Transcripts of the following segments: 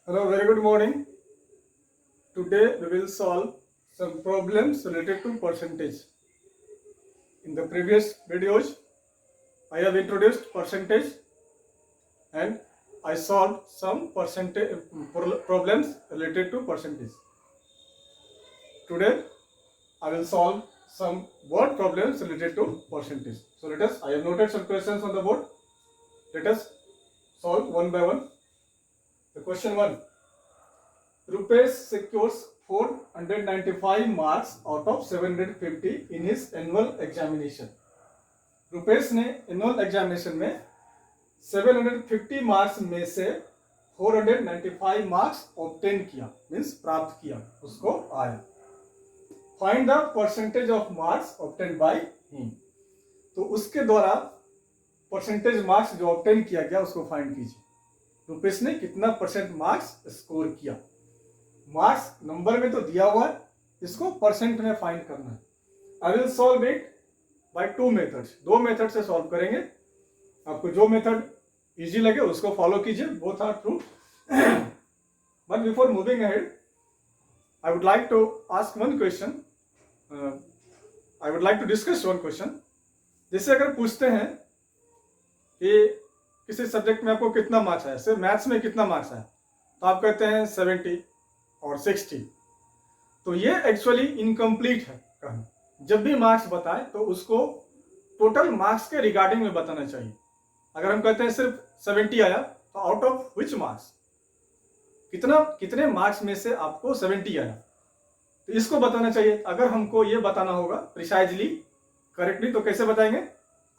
Hello, very good morning. Today we will solve some problems related to percentage. In the previous videos, I have introduced percentage and I solved some percentage problems related to percentage. Today I will solve some word problems related to percentage. So I have noted some questions on the board. Let us solve one by one. The question 1. Rupesh secures 495 marks out of 750 in his annual examination. Rupesh ने annual examination में 750 marks में से 495 marks obtain किया, means प्राप्त किया, उसको आया. Find the percentage of marks obtain by him. तो उसके द्वारा परसेंटेज मार्क्स जो ऑब्टेन किया गया उसको फाइंड कीजिए. रुपेश ने कितना परसेंट मार्क्स स्कोर किया. मार्क्स नंबर में तो दिया हुआ है, इसको परसेंट में फाइंड करना है. I will solve it by two methods. दो मेथड से सॉल्व करेंगे. आपको जो मेथड इजी लगे उसको फॉलो कीजिए. Both are true. But before moving ahead I would like to ask one question. I would like to discuss one question. जैसे अगर पूछते हैं कि किसी सब्जेक्ट में आपको कितना मार्क्स आया, जैसे मैथ्स में कितना मार्क्स आया, तो आप कहते हैं 70 और 60. तो ये एक्चुअली इनकम्प्लीट है कहना. जब भी मार्क्स बताए तो उसको टोटल मार्क्स के रिगार्डिंग में बताना चाहिए. अगर हम कहते हैं सिर्फ 70 आया तो आउट ऑफ विच मार्क्स, कितने मार्क्स में से आपको 70 आया, तो इसको बताना चाहिए. अगर हमको ये बताना होगा प्रिसाइजली करेक्टली तो कैसे बताएंगे.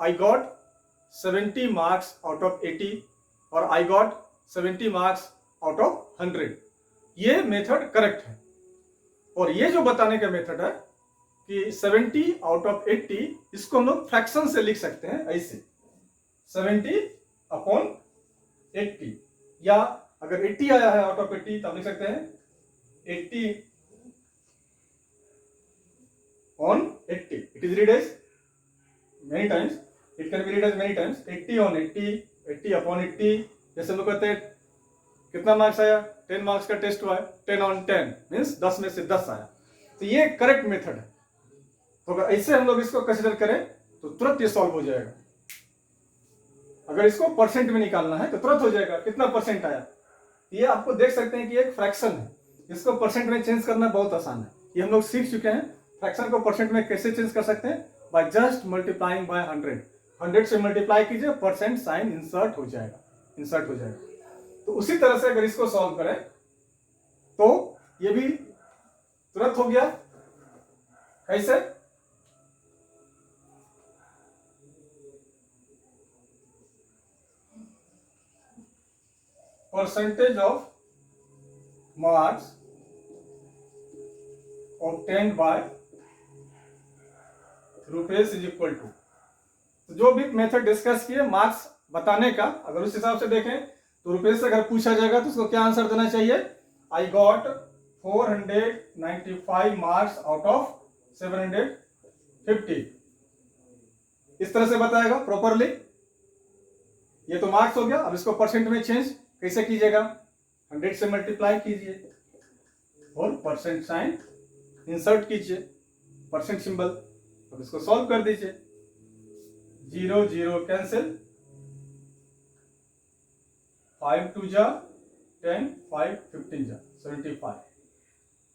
I got 70 marks out of 80 और I got 70 marks out of 100. ये मेथड करेक्ट है. और ये जो बताने का मेथड है कि 70 आउट ऑफ 80, इसको हम लोग फ्रैक्शन से लिख सकते हैं ऐसे 70 अपॉन 80. या अगर 80 आया है आउट ऑफ 80 तो हम लिख सकते हैं 80 on 80. It is read as many times. It can be read as many times. 80 on 80, 80 upon 80. जैसे हम लोग कहते हैं कितना मार्क्स आया, 10 मार्क्स का टेस्ट हुआ है, 10 on 10 मीन्स 10 में से 10 आया. तो ये करेक्ट मेथड है. तो अगर ऐसे हम लोग इसको कंसीडर करें तो तुरंत ये सॉल्व हो जाएगा. अगर इसको परसेंट में निकालना है तो तुरंत हो जाएगा. कितना परसेंट आया, ये आपको देख सकते हैं कि एक फ्रैक्शन है. इसको परसेंट में चेंज करना बहुत आसान है. ये हम लोग सीख चुके हैं. फ्रैक्शन को परसेंट में कैसे चेंज कर सकते हैं, बाय जस्ट मल्टीप्लाइंग बाय 100 से मल्टीप्लाई कीजिए, परसेंट साइन इंसर्ट हो जाएगा. तो उसी तरह से अगर इसको सॉल्व करें तो ये भी तुरंत हो गया. कैसे, percentage of marks obtained by Rupesh is equal to. तो जो भी मेथड डिस्कस किए मार्क्स बताने का, अगर उस हिसाब से देखें तो रुपेश से अगर पूछा जाएगा तो उसको क्या आंसर देना चाहिए. I got 495 marks out of 750. इस तरह से बताएगा प्रॉपरली. ये तो मार्क्स हो गया. अब इसको परसेंट में चेंज कैसे कीजिएगा, 100 से मल्टीप्लाई कीजिए और परसेंट साइन इंसर्ट कीजिए, परसेंट सिंबल. अब इसको सॉल्व कर दीजिए. 0 0 कैंसिल, 5 2 जा 10, 5 15 जा 75.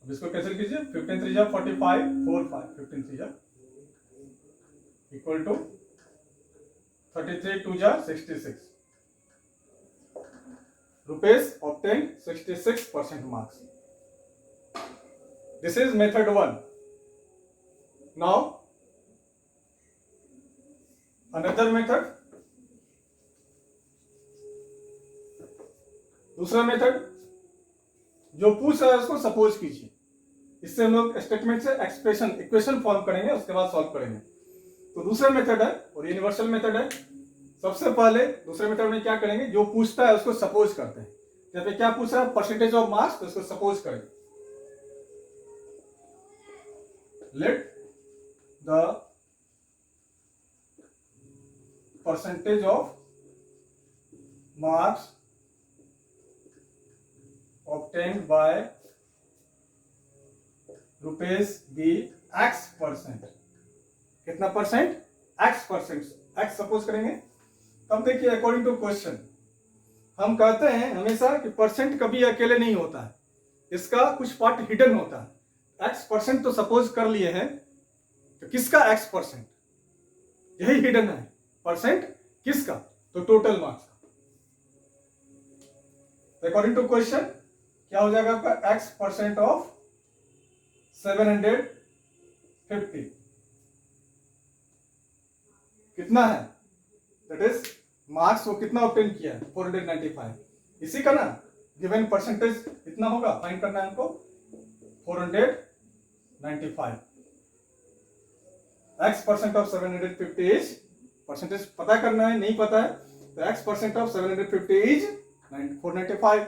अब इसको कैंसिल कीजिए. 15 3 जा 45, 4 5 15 3 जा इक्वल टू 33 2 जा 66. Rupesh obtained 66% marks. This is method 1. Now another method. दूसरा मेथड, जो पूछ रहा है उसको सपोज कीजिए. इससे हम लोग स्टेटमेंट से एक्सप्रेशन इक्वेशन फॉर्म करेंगे, उसके बाद सॉल्व करेंगे. तो दूसरा मेथड है और यूनिवर्सल मेथड है. सबसे पहले दूसरे मेथड में क्या करेंगे, जो पूछता है उसको सपोज करते हैं. यहाँ पे क्या पूछ रहा है, परसेंटेज ऑफ मार्क्स, तो उसको सपोज करेंगे. let the percentage of marks obtained by rupees B X percent. कितना percent? X percent. X suppose करेंगे। अब देखिए अकॉर्डिंग टू क्वेश्चन हम कहते हैं हमेशा कि परसेंट कभी अकेले नहीं होता है, इसका कुछ पार्ट हिडन होता है। एक्स परसेंट तो सपोज कर लिए हैं, तो किसका एक्स परसेंट? यही हिडन है। परसेंट किसका? तो टोटल मार्क्स का। अकॉर्डिंग टू क्वेश्चन क्या हो जाएगा आपका? एक्स परसेंट ऑफ 750 कितना है? दैट इज मार्क्स वो कितना ऑब्टेन किया है? 495। इसी का ना गिवन परसेंटेज कितना होगा फाइंड करना है हमको। 495 x percent of 750 is, percentage पता करना है, नहीं पता है तो एक्स परसेंट ऑफ 750 इज 495।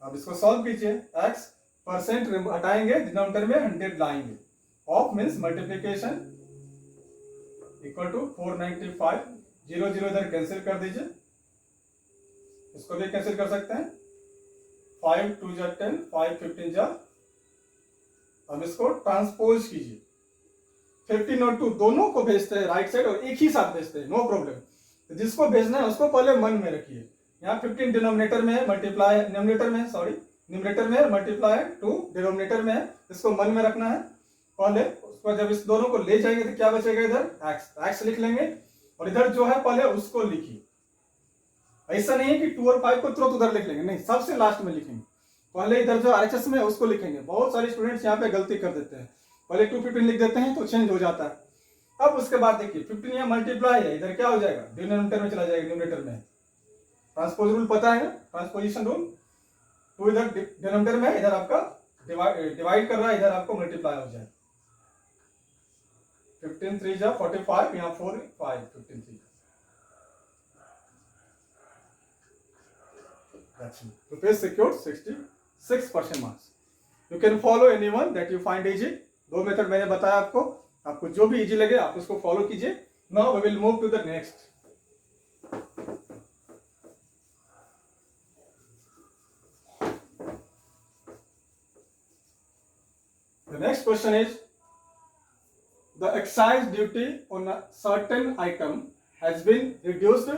अब इसको सॉल्व कीजिए। एक्स परसेंट हटाएंगे, डिनोमिनेटर में 100 लाएंगे। Of means multiplication equal to 495। 0 0 इधर कैंसिल कर दीजिए, इसको भी कैंसिल कर सकते हैं। 5 2 जा 10, 5 15 जा। अब इसको ट्रांसपोज कीजिए। 15 और 2 दोनों को भेजते हैं राइट साइड और एक ही साथ भेजते हैं, नो प्रॉब्लम। तो जिसको भेजना है उसको पहले मन में रखिए। यहाँ 15 डिनोमिनेटर में है, मल्टीप्लाई न्यूमरेटर में, सॉरी न्यूमरेटर में, मल्टीप्लाई 2 डिनोमिनेटर में है, इसको मन में रखना है पहले। उसको जब इस दोनों को ले जाएंगे तो क्या बचेगा? इधर एक्स, एक्स लिख लेंगे और इधर जो है पहले उसको लिखिए। ऐसा नहीं है कि 2 और 5 को तुरंत उधर लिख लेंगे, नहीं, सबसे लास्ट में लिखेंगे। पहले इधर जो आरएचएस में है उसको लिखेंगे। बहुत सारे स्टूडेंट्स यहाँ पे गलती कर देते हैं, पहले 215 लिख देते हैं तो चेंज हो जाता है। अब उसके बाद देखिए 15 यहाँ मल्टीप्लाई है, इधर क्या हो जाएगा? डिनोमिनेटर में चला जाएगा, न्यूमरेटर में। ट्रांसपोज रूल पता है, ट्रांसपोजिशन रूल। 2 इधर डिनोमिनेटर में, इधर आपका डिवाइड कर रहा है, इधर आपको मल्टीप्लाई हो जाएगा। 15 3 जा 45, यहाँ 4 5 15 3। Rupees secured 66% marks. You can follow anyone that you find easy. 2 method मैंने बताया आपको, आपको जो भी इजी लगे आप उसको फॉलो कीजिए। Now we will move to the next. The next question is, the excise duty on a certain item has been reduced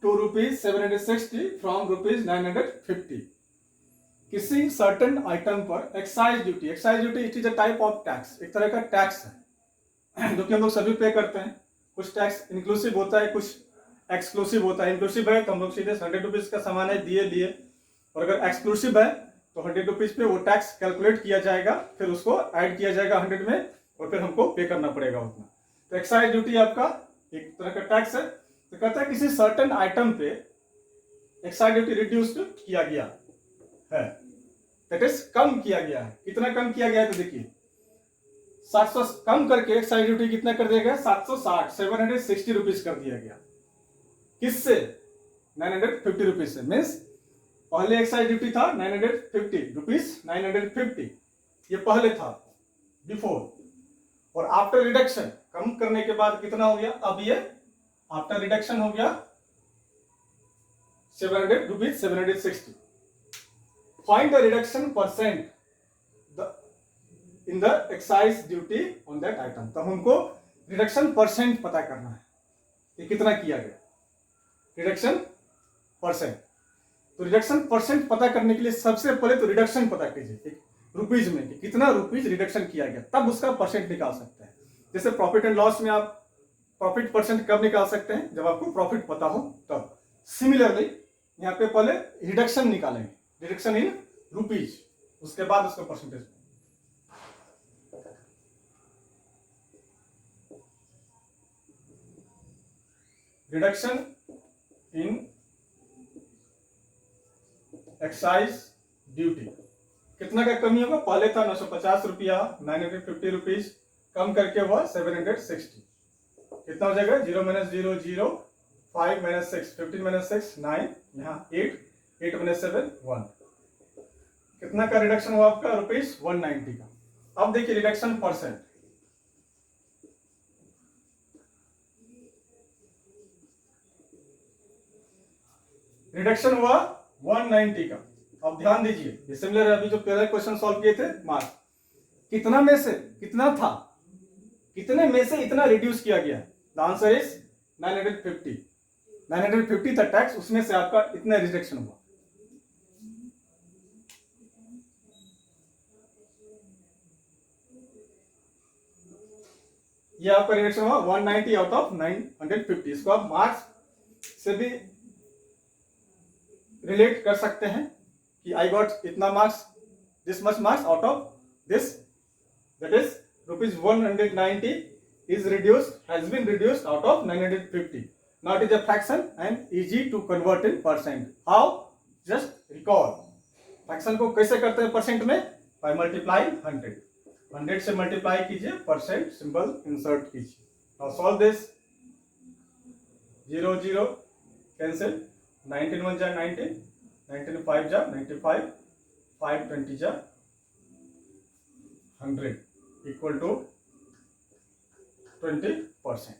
to rupees 760 from rupees 950. किसी सर्टेन आइटम पर excise duty, excise duty it is a type of tax, एक तरह का tax है जो कि हम लोग सभी पे करते हैं। कुछ टैक्स इंक्लूसिव होता है, कुछ एक्सक्लूसिव होता है। इंक्लूसिव है तो हम लोग सीधे 100 रुपीज का सामान है दिए लिए, और अगर एक्सक्लूसिव है तो 100 रुपीज पे वो टैक्स कैलकुलेट किया जाएगा, फिर उसको ऐड किया जाएगा 100 में और फिर हमको पे करना पड़ेगा उतना। तो एक्साइज ड्यूटी आपका एक तरह का टैक्स है। तो कहता है किसी सर्टेन आइटम पे एक्साइज ड्यूटी रिड्यूस्ड किया गया है, दैट इज कम किया गया है। कितना कम किया गया है? तो देखिए 700 कम करके एक्साइज ड्यूटी कितना कर दिया गया? 760, 760 रुपीज कर दिया गया। किससे? 950 रुपीज से। मीन्स पहले एक्साइज ड्यूटी था 950 रुपीज, 950 ये पहले था बिफोर, और आफ्टर रिडक्शन कम करने के बाद कितना हो गया? अब ये आफ्टर रिडक्शन हो गया 700 rupees, 760। Find the reduction percent in the excise duty on that item. तो हमको रिडक्शन परसेंट पता करना है, ये कितना किया गया रिडक्शन परसेंट। तो रिडक्शन परसेंट पता करने के लिए सबसे पहले तो रिडक्शन पता कीजिए रुपीज में कि कितना रुपीज रिडक्शन किया गया, तब उसका परसेंट निकाल सकते हैं। जैसे प्रॉफिट एंड लॉस में आप प्रॉफिट परसेंट कब निकाल सकते हैं? जब आपको प्रॉफिट पता हो तब। सिमिलरली यहाँ पे पहले रिडक्शन निकालेंगे, रिडक्शन इन रुपीज, उसके बाद उसका percentage. Reduction in excise duty कितना का कमी होगा? पहले था 950 रुपया, 950 रुपीज, कम करके हुआ 760। कितना हो जाएगा? 0 - 0 0, 5 - 6, 15 - 6 9, यहाँ 8, 8 - 7 1। कितना का रिडक्शन हुआ आपका? रुपीज 190 का। अब देखिए रिडक्शन परसेंट। रिडक्शन हुआ 190 का, अब ध्यान दीजिए, ये सिमिलर है अभी जो पहले क्वेश्चन सॉल्व किए थे मार्क्स, कितना में से कितना था, कितने में से इतना रिड्यूस किया गया, द आंसर इज 950। 950 था टैक्स, उसमें से आपका इतना रिडक्शन हुआ। ये आपका रिडक्शन हुआ 190 आउट ऑफ 950। इसको आप मार्क्स से भी रिलेट कर सकते हैं कि आई गॉट इतना marks, this much marks out of this, that is rupees 190 is reduced, has been reduced out of 950. Now it is a fraction and easy to convert in percent. How? Just recall. Fraction को कैसे करते हैं percent में? by multiplying 100. 100 से multiply कीजिए, percent symbol insert कीजिए। Now solve this. 0 0 cancel, 19 1 जा 19, 19 5 जा 95, 5 20 जा 100 equal to 20%.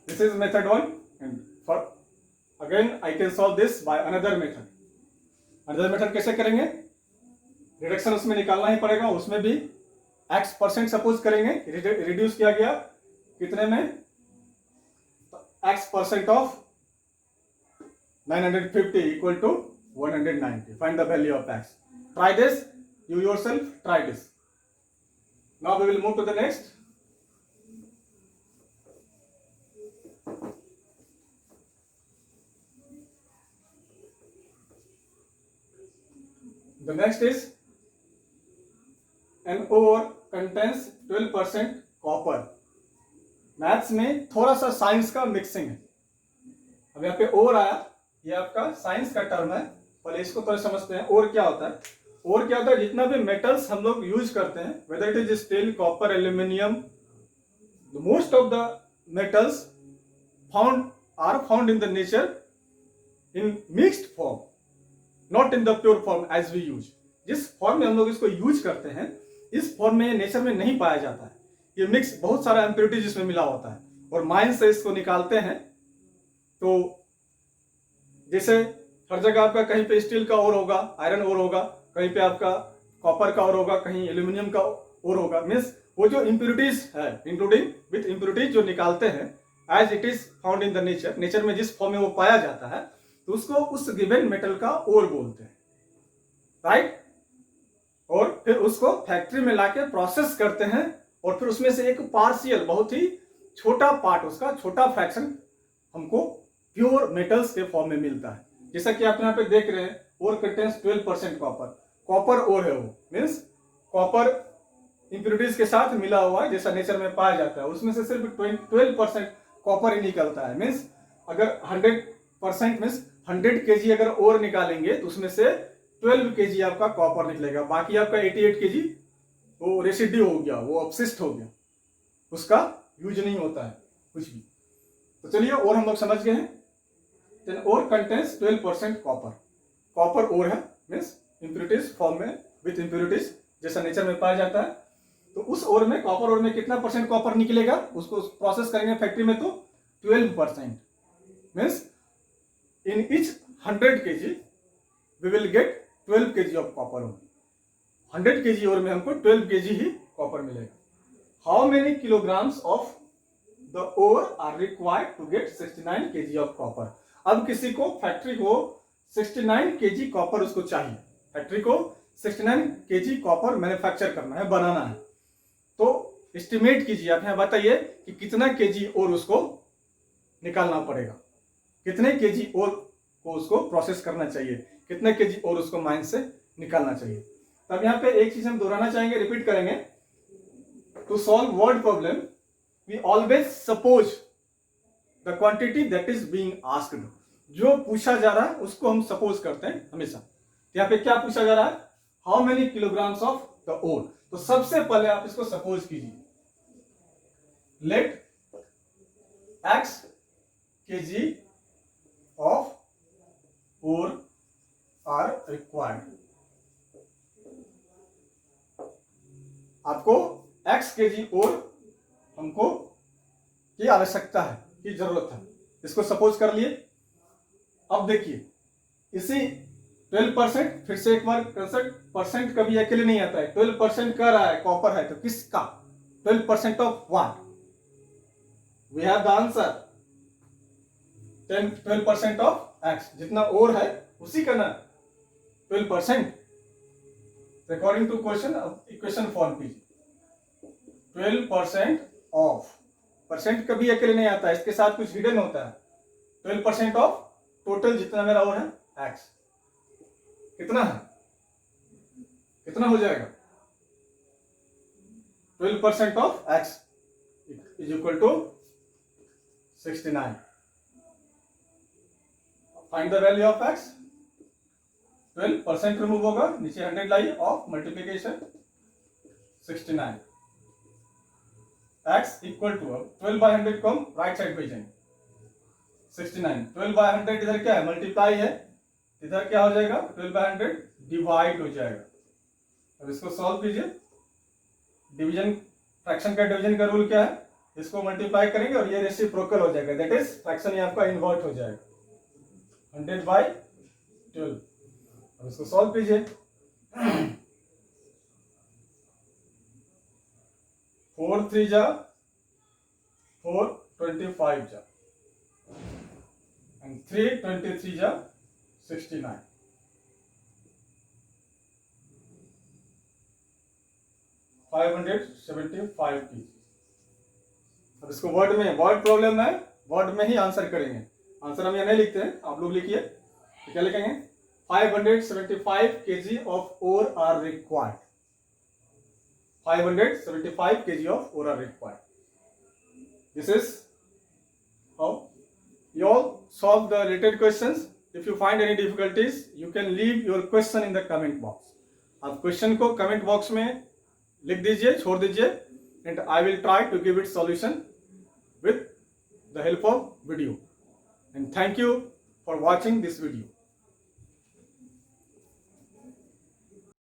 This is method 1, and for again I can solve this by another method. Another method कैसे करेंगे? रिडक्शन उसमें निकालना ही पड़ेगा, उसमें भी x परसेंट सपोज करेंगे, रिड्यूस किया गया कितने में, x percent of 950 equal to 190. Find the value of x. Try this, you yourself try this. Now we will move to the next. The next is an ore contains 12% copper. Maths में थोड़ा सा science का mixing है। अब यहाँ पे ओर आया, ये आपका साइंस का टर्म है, पहले इसको थोड़ा समझते हैं। ओर क्या होता है? ओर क्या होता है? जितना भी मेटल्स हम लोग यूज करते हैं, whether it is steel, copper, aluminium, most of the metals are found in the nature in mixed form, not in the pure form as we use. जिस फॉर्म में हम लोग इसको यूज करते हैं, इस फॉर्म में नेचर में नहीं पाया जाता है। ये मिक्स बहुत सारा इम्प्योरिटीज इसमें मिला होता है, और माइन से इसको निकालते हैं। तो जैसे हर जगह आपका कहीं पे स्टील का ओर होगा, आयरन ओर होगा, कहीं पे आपका कॉपर का ओर होगा, कहीं एल्यूमिनियम का ओर होगा। मीन्स वो जो इम्प्योरिटीज है, इंक्लूडिंग विथ इम्प्योरिटीज जो निकालते हैं as it is found in the nature, nature में जिस फॉर्म में वो पाया जाता है, तो उसको उस गिवन मेटल का ओर बोलते हैं, राइट। और फिर उसको फैक्ट्री में लाके प्रोसेस करते हैं, और फिर उसमें से एक पार्शियल, बहुत ही छोटा पार्ट, उसका छोटा फ्रैक्शन हमको प्योर मेटल्स के फॉर्म में मिलता है। जैसा कि आप यहाँ पे देख रहे हैं, ओर कंटेन्स 12% कॉपर, कॉपर ओर है वो, मीन्स कॉपर इंप्योरिटीज के साथ मिला हुआ है, जैसा नेचर में पाया जाता है। उसमें से सिर्फ 12% कॉपर ही निकलता है। मीन्स अगर 100% मीन्स 100 kg अगर ओर निकालेंगे, तो उसमें से 12 kg आपका कॉपर निकलेगा, बाकी आपका 88 kg वो रेसिड्यू हो गया, वो अपशिष्ट हो गया, उसका यूज नहीं होता है कुछ भी। तो चलिए, और हम लोग समझ गए हैं। देन ओर कंटेन्स 12% कॉपर, कॉपर ओर है, मीन्स इंप्योरिटीज फॉर्म में, विथ इंप्योरिटीज जैसा नेचर में पाया जाता है। तो उस ओर में, कॉपर ओर में कितना परसेंट कॉपर निकलेगा, उसको प्रोसेस करेंगे फैक्ट्री में, तो 12%। Means in each 100 kg we will get 12 kg of copper only. 100 kg और में हमको 12 kg ही कॉपर मिलेगा। How many kilograms of the ore are required to get 69 kg of copper? अब किसी को, फैक्ट्री को 69 kg कॉपर उसको चाहिए, फैक्ट्री को 69 kg कॉपर मैन्युफैक्चर करना है, बनाना है। तो एस्टिमेट कीजिए, आप यहाँ बताइए कि कितना kg और उसको निकालना पड़ेगा, कितने केजी और को उसको प्रोसेस करना चाहिए, कितने केजी और उसको माइन से निकालना चाहिए। तब यहाँ पे एक चीज हम दोहराना चाहेंगे, रिपीट करेंगे। To solve word problem we always suppose the quantity that is being asked. जो पूछा जा रहा है उसको हम सपोज करते हैं हमेशा। यहाँ पे क्या पूछा जा रहा है? How many kilograms of the ore. तो सबसे पहले आप इसको सपोज कीजिए, let x kg of ore are required। आपको x kg ore हमको की आवश्यकता है, की जरूरत है, इसको सपोज कर लिए। अब देखिए, इसी 12%, फिर से एक बार कंसेप्ट, परसेंट कभी अकेले नहीं आता है। 12% का रहा है, कॉपर है, तो किसका? 12% of what? We have the answer 12% of x, जितना और है उसी का ना 12%। अकॉर्डिंग टू क्वेश्चन, अब इक्वेशन फॉर्म कीजिए। 12% ऑफ, परसेंट कभी अकेले नहीं आता है, इसके साथ कुछ हिडन होता है। 12% ऑफ टोटल जितना मेरा और है एक्स, कितना है, कितना हो जाएगा? 12% of x is equal to 69। Find the value of x. 12% remove होगा, नीचे 100 लाइए, of multiplication 69। X equal to, अब 12/100 को हम राइट साइड पे जाएंगे। 69 12/100 इधर क्या है, मल्टीप्लाई है, इधर क्या हो जाएगा 12/100 डिवाइड हो जाएगा। अब इसको सॉल्व कीजिए। डिवीजन, फ्रैक्शन का डिवीजन का रूल क्या है, इसको मल्टीप्लाई करेंगे और ये रेसिप्रोकल हो जाएगा, दैट इज फ्रैक्शन ये आपका इन्वर्ट हो जाएगा 100/12। अब इसको सॉल्व कीजिए। 4 3 जा 4, 25 जा, and 3 23 जा 69। 575 की। अब इसको वर्ड में, वर्ड प्रॉब्लम है, वर्ड में ही आंसर करेंगे। आंसर हम यहाँ नहीं लिखते हैं, आप लोग लिखिए। तो क्या लिखेंगे? 575 kg of ore are required. 575 kg of ore are required. This is how you all solve the related questions. If you find any difficulties, you can leave your question in the comment box. आप question को comment box में लिख दीजिए, छोड़ दीजिए, and I will try to give it solution with the help of video. And thank you for watching this video.